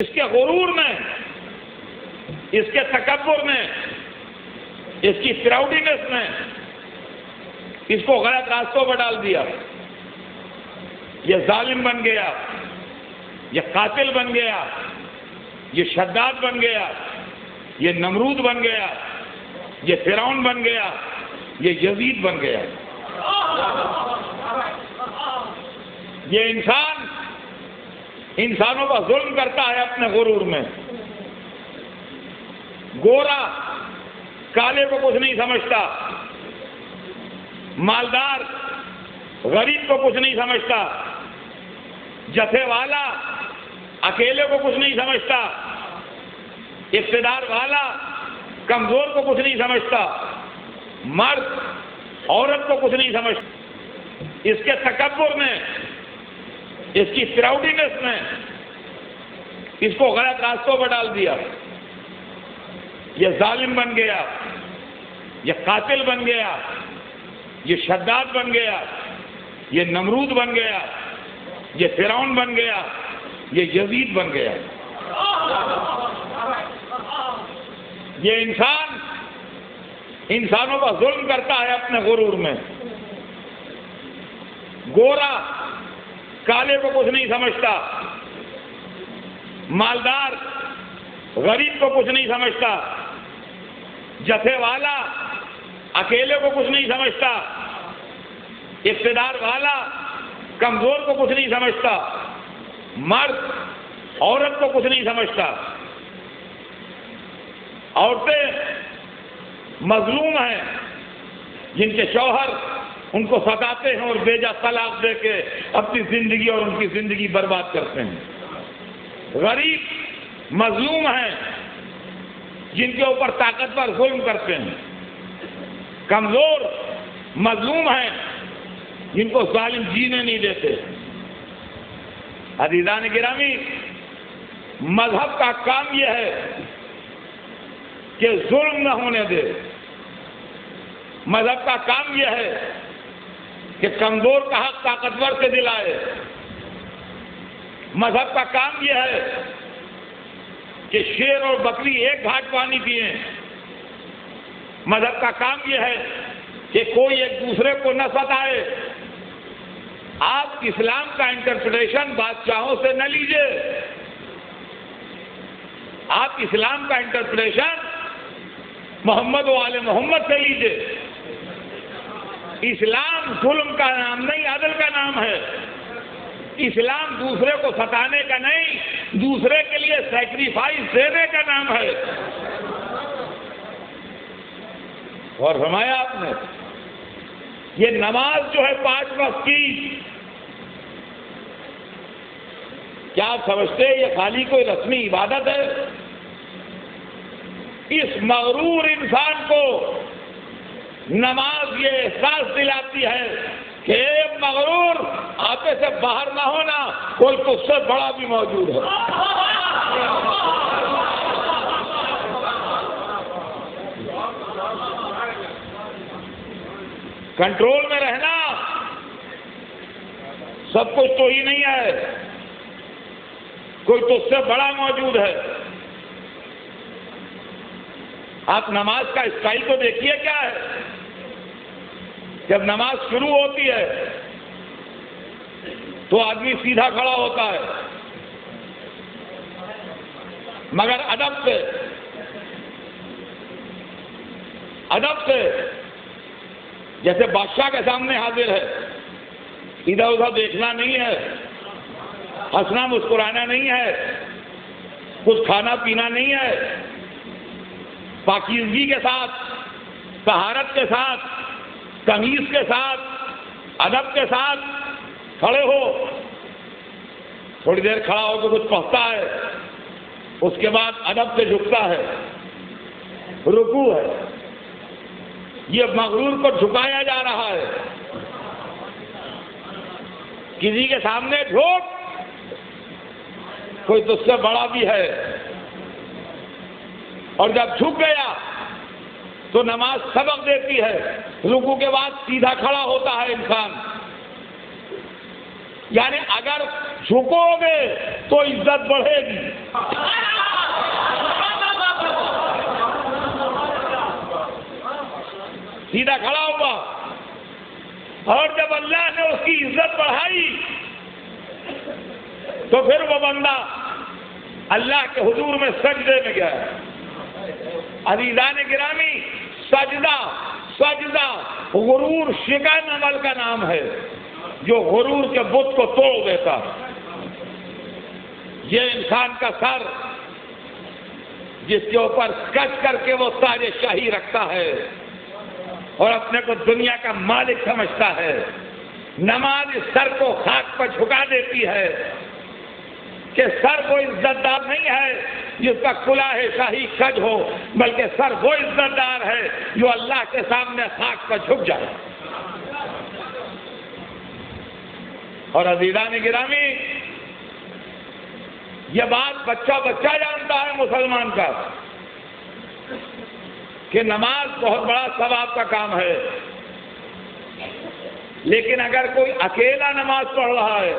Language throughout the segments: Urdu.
اس کے غرور میں، اس کے تکبر میں، اس کی پراؤڈینس میں اس کو غلط راستوں پر ڈال دیا. یہ ظالم بن گیا، یہ قاتل بن گیا، یہ شداد بن گیا، یہ نمرود بن گیا، یہ فرعون بن گیا، یہ یزید بن گیا. یہ انسان انسانوں پر ظلم کرتا ہے اپنے غرور میں. گورا کالے کو کچھ نہیں سمجھتا، مالدار غریب کو کچھ نہیں سمجھتا، جتھے والا اکیلے کو کچھ نہیں سمجھتا، اقتدار والا کمزور کو کچھ نہیں سمجھتا، مرد عورت کو کچھ نہیں سمجھتا. اس کے تکبر میں، اس کی پراؤڈینس میں اس کو غلط راستوں پر ڈال دیا. یہ ظالم بن گیا، یہ قاتل بن گیا، یہ شداد بن گیا، یہ نمرود بن گیا، یہ فرعون بن گیا، یہ یزید بن گیا. یہ انسان انسانوں پر ظلم کرتا ہے اپنے غرور میں. گورا کالے کو کچھ نہیں سمجھتا، مالدار غریب کو کچھ نہیں سمجھتا، جتھے والا اکیلے کو کچھ نہیں سمجھتا، اقتدار والا کمزور کو کچھ نہیں سمجھتا، مرد عورت کو کچھ نہیں سمجھتا. عورتیں مظلوم ہیں جن کے شوہر ان کو ستاتے ہیں اور بیجا طلاق دے کے اپنی زندگی اور ان کی زندگی برباد کرتے ہیں. غریب مظلوم ہیں جن کے اوپر طاقتور ظلم کرتے ہیں. کمزور مظلوم ہیں جن کو ظالم جینے نہیں دیتے. عزیزان گرامی، مذہب کا کام یہ ہے کہ ظلم نہ ہونے دے. مذہب کا کام یہ ہے کہ کمزور کا حق طاقتور سے دلائے. مذہب کا کام یہ ہے کہ شیر اور بکری ایک گھاٹ پانی پئیں. مذہب کا کام یہ ہے کہ کوئی ایک دوسرے کو نہ ستائے. آپ اسلام کا انٹرپریٹیشن بادشاہوں سے نہ لیجیے. آپ اسلام کا انٹرپریٹیشن محمد و آل محمد سے لیجیے. اسلام ظلم کا نام نہیں، عدل کا نام ہے. اسلام دوسرے کو ستانے کا نہیں، دوسرے کے لیے سیکریفائس دینے کا نام ہے. اور فرمایا آپ نے یہ نماز جو ہے 5 وقت کی، کیا آپ سمجھتے ہیں یہ خالی کوئی رسمی عبادت ہے؟ اس مغرور انسان کو نماز یہ احساس دلاتی ہے کہ اے مغرور، آپے سے باہر نہ ہونا، کوئی تجھ سے بڑا بھی موجود ہے. کنٹرول میں رہنا. سب کچھ تو ہی نہیں ہے، کوئی تجھ سے بڑا موجود ہے. آپ نماز کا اسٹائل تو دیکھیے کیا ہے. جب نماز شروع ہوتی ہے تو آدمی سیدھا کھڑا ہوتا ہے، مگر ادب سے جیسے بادشاہ کے سامنے حاضر ہے. ادھر ادھر دیکھنا نہیں ہے، ہنسنا مسکرانا نہیں ہے، کچھ کھانا پینا نہیں ہے. پاکیزگی کے ساتھ، طہارت کے ساتھ، تمیز کے ساتھ، ادب کے ساتھ کھڑے ہو. تھوڑی دیر کھڑا ہو کے کچھ پڑھتا ہے، اس کے بعد ادب سے جھکتا ہے، رکوع ہے. یہ مغرور کو جھکایا جا رہا ہے. کسی کے سامنے جھوک، کوئی تجھ سے بڑا بھی ہے. اور جب جھک گیا تو نماز سبق دیتی ہے. رکوع کے بعد سیدھا کھڑا ہوتا ہے انسان. یعنی اگر جھکو گے تو عزت بڑھے گی. سیدھا کھڑا ہوا، اور جب اللہ نے اس کی عزت بڑھائی تو پھر وہ بندہ اللہ کے حضور میں سجدے میں گیا. عزیزان گرامی، سجدہ غرور شکن عمل کا نام ہے جو غرور کے بت کو توڑ دیتا. یہ انسان کا سر جس کے اوپر کچ کر کے وہ تاج شاہی رکھتا ہے اور اپنے کو دنیا کا مالک سمجھتا ہے. نماز اس سر کو خاک پر جھکا دیتی ہے کہ سر وہ عزت دار نہیں ہے جس کا کلاه شاہی کج ہو، بلکہ سر وہ عزت دار ہے جو اللہ کے سامنے خاک پر جھک جائے. اور عزیزان گرامی، یہ بات بچہ جانتا ہے مسلمان کا کہ نماز بہت بڑا ثواب کا کام ہے، لیکن اگر کوئی اکیلا نماز پڑھ رہا ہے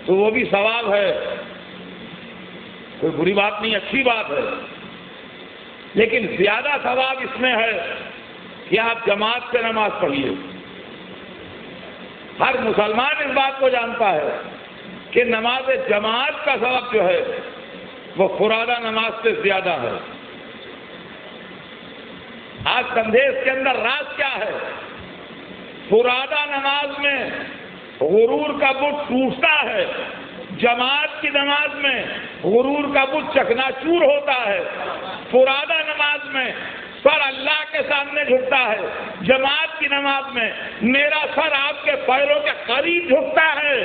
تو وہ بھی ثواب ہے، کوئی بری بات نہیں، اچھی بات ہے. لیکن زیادہ ثواب اس میں ہے کہ آپ جماعت سے نماز پڑھیے. ہر مسلمان اس بات کو جانتا ہے کہ نماز جماعت کا ثواب جو ہے وہ فرادہ نماز سے زیادہ ہے. آج سندیش کے اندر راز کیا ہے؟ فرادہ نماز میں غرور کا بت ٹوٹتا ہے، جماعت کی نماز میں غرور کا بت چکنا چور ہوتا ہے. فرادہ نماز میں سر اللہ کے سامنے جھکتا ہے، جماعت کی نماز میں میرا سر آپ کے پیروں کے قریب جھکتا ہے.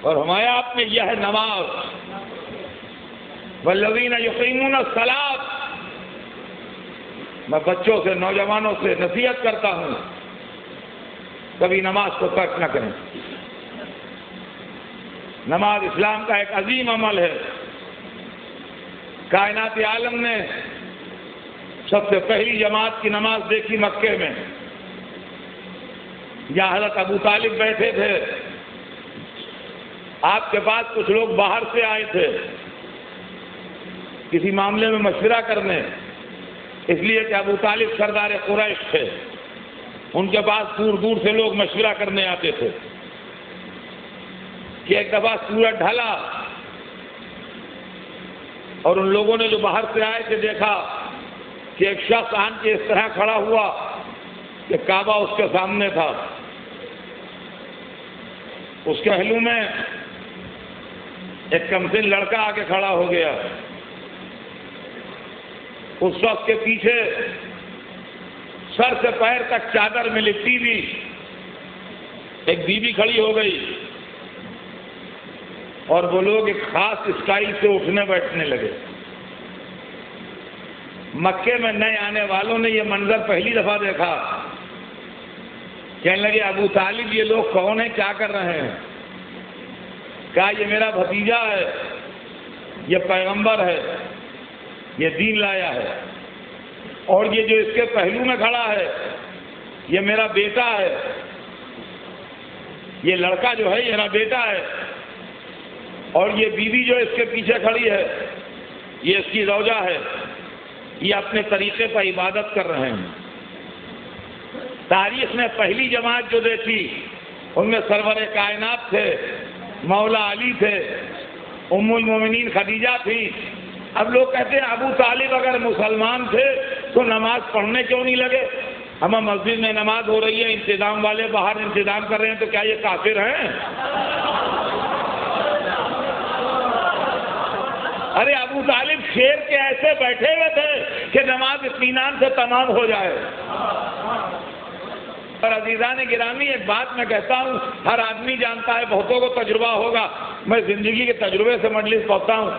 اور ہمارے آپ میں یہ ہے نماز. والذین یقیمون الصلاۃ. میں بچوں سے، نوجوانوں سے نصیحت کرتا ہوں، کبھی نماز کو ترک نہ کریں. نماز اسلام کا ایک عظیم عمل ہے. کائنات عالم نے سب سے پہلی جماعت کی نماز دیکھی مکے میں. جہاں حضرت ابو طالب بیٹھے تھے، آپ کے پاس کچھ لوگ باہر سے آئے تھے کسی معاملے میں مشورہ کرنے، اس لیے کہ ابو طالب سردار قریش تھے. ان کے پاس دور دور سے لوگ مشورہ کرنے آتے تھے کہ ایک دفعہ سورج ڈھلا اور ان لوگوں نے جو باہر سے آئے تھے دیکھا کہ ایک شخص آن کے اس طرح کھڑا ہوا کہ کعبہ اس کے سامنے تھا. اس کے پہلو میں ایک کمسن لڑکا آ کے کھڑا ہو گیا. اس شخص کے پیچھے سر سے پیر تک چادر میں لپٹی ہوئی ایک بیوی کھڑی ہو گئی اور وہ لوگ ایک خاص اسٹائل سے اٹھنے بیٹھنے لگے. مکے میں نئے آنے والوں نے یہ منظر پہلی دفعہ دیکھا. کہنے لگے ابو طالب یہ لوگ کون ہیں، کیا کر رہے ہیں؟ کہا یہ میرا بھتیجا ہے، یہ پیغمبر ہے، یہ دین لایا ہے، اور یہ جو اس کے پہلو میں کھڑا ہے یہ میرا بیٹا ہے. یہ لڑکا جو ہے یہ میرا بیٹا ہے، اور یہ بیوی جو اس کے پیچھے کھڑی ہے یہ اس کی زوجہ ہے. یہ اپنے طریقے پر عبادت کر رہے ہیں. تاریخ نے پہلی جماعت جو دیکھی ان میں سرور کائنات تھے، مولا علی تھے، ام المومنین خدیجہ تھی. اب لوگ کہتے ہیں ابو طالب اگر مسلمان تھے تو نماز پڑھنے کیوں نہیں لگے؟ ہمیں مسجد میں نماز ہو رہی ہے، انتظام والے باہر انتظام کر رہے ہیں، تو کیا یہ کافر ہیں؟ ارے ابو طالب شیر کے ایسے بیٹھے ہوئے تھے کہ نماز اطمینان سے تمام ہو جائے. اور عزیزان گرامی ایک بات میں کہتا ہوں، ہر آدمی جانتا ہے، بہتوں کو تجربہ ہوگا، میں زندگی کے تجربے سے مجلس پہنچتا ہوں.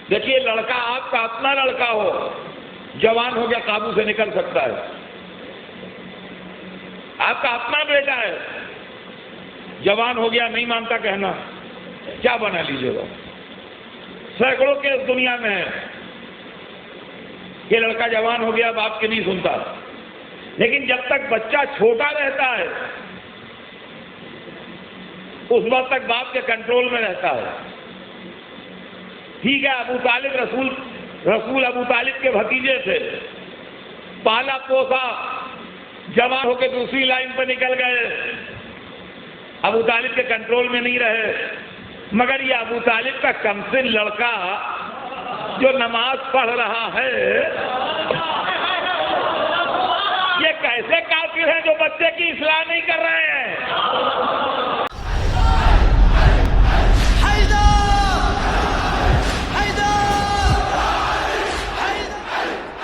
دیکھیے لڑکا آپ کا اپنا لڑکا ہو، جوان ہو گیا قابو سے نکل سکتا ہے. آپ کا اپنا بیٹا ہے، جوان ہو گیا نہیں مانتا کہنا، کیا بنا لیجیے گا؟ سینکڑوں کے اس دنیا میں ہے کہ لڑکا جوان ہو گیا باپ کی نہیں سنتا. لیکن جب تک بچہ چھوٹا رہتا ہے اس وقت تک باپ کے کنٹرول میں رہتا ہے. ٹھیک ہے، ابو طالب رسول ابو طالب کے بھتیجے تھے، پالا پوسا، جوان ہو کے دوسری لائن پہ نکل گئے، ابو طالب کے کنٹرول میں نہیں رہے. مگر یہ ابو طالب کا کمسن لڑکا جو نماز پڑھ رہا ہے، یہ کیسے کافر ہیں جو بچے کی اصلاح نہیں کر رہے ہیں؟